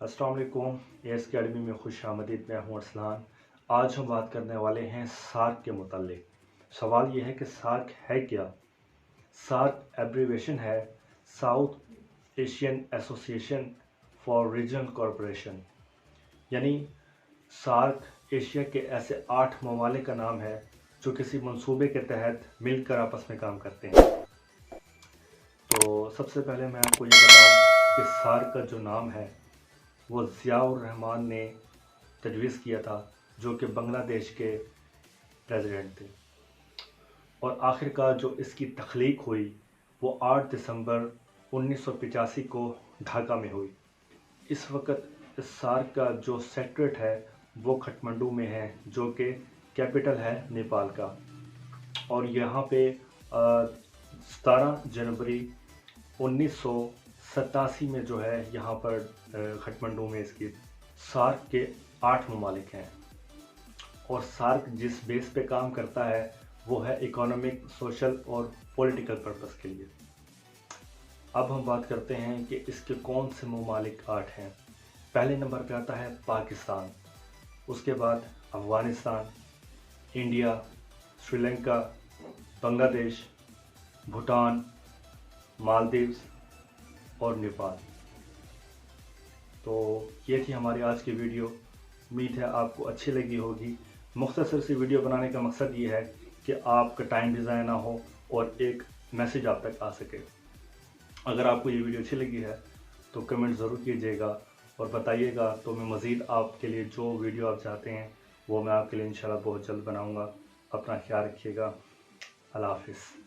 अस्सलाम वालेकुम। S academy में खुश आमदीद। मैं हूँ अरसलान। आज हम बात करने वाले हैं सार्क के मुतालिक। सवाल यह है कि सार्क है क्या। सार्क एब्रीवेशन है south Asian association for regional corporation, यानी सार्क एशिया के ऐसे 8 ममालिक का नाम है जो किसी मंसूबे के तहत मिलकर आपस में काम करते हैं। तो सबसे पहले मैं आपको ये बताऊं कि सार्क का जो नाम है वो ज़ियाउर रहमान ने तजवीज़ किया था, जो कि बांग्लादेश के प्रेसिडेंट थे। और आखिरकार जो इसकी तख्लीक हुई वो 8 दिसंबर 1985 को ढाका में हुई। इस वक्त इस सार्क का जो सेक्रेटरीट है वो काठमांडू में है, जो कि कैपिटल है नेपाल का। और यहाँ पे 17 जनवरी 1987 में जो है यहाँ पर काठमांडू में इसकी सार्क के 8 ममालिक हैं। और सार्क जिस बेस पे काम करता है वो है इकोनॉमिक, सोशल और पॉलिटिकल पर्पस के लिए। अब हम बात करते हैं कि इसके कौन से ममालिक 8 हैं। पहले नंबर पे आता है पाकिस्तान, उसके बाद अफ़गानिस्तान, इंडिया, श्रीलंका, बांग्लादेश, भूटान, मालदीव्स और नेपाल। तो ये थी हमारी आज की वीडियो। उम्मीद है आपको अच्छी लगी होगी। मुख्तसर सी वीडियो बनाने का मकसद ये है कि आपका टाइम भी ज़ाया ना हो और एक मैसेज आप तक आ सके। अगर आपको ये वीडियो अच्छी लगी है तो कमेंट ज़रूर कीजिएगा और बताइएगा, तो मैं मज़ीद आपके लिए जो वीडियो आप चाहते हैं वो मैं आपके लिए इंशाल्लाह बहुत जल्द बनाऊँगा। अपना ख्याल रखिएगा। अल्लाह हाफ़िज़।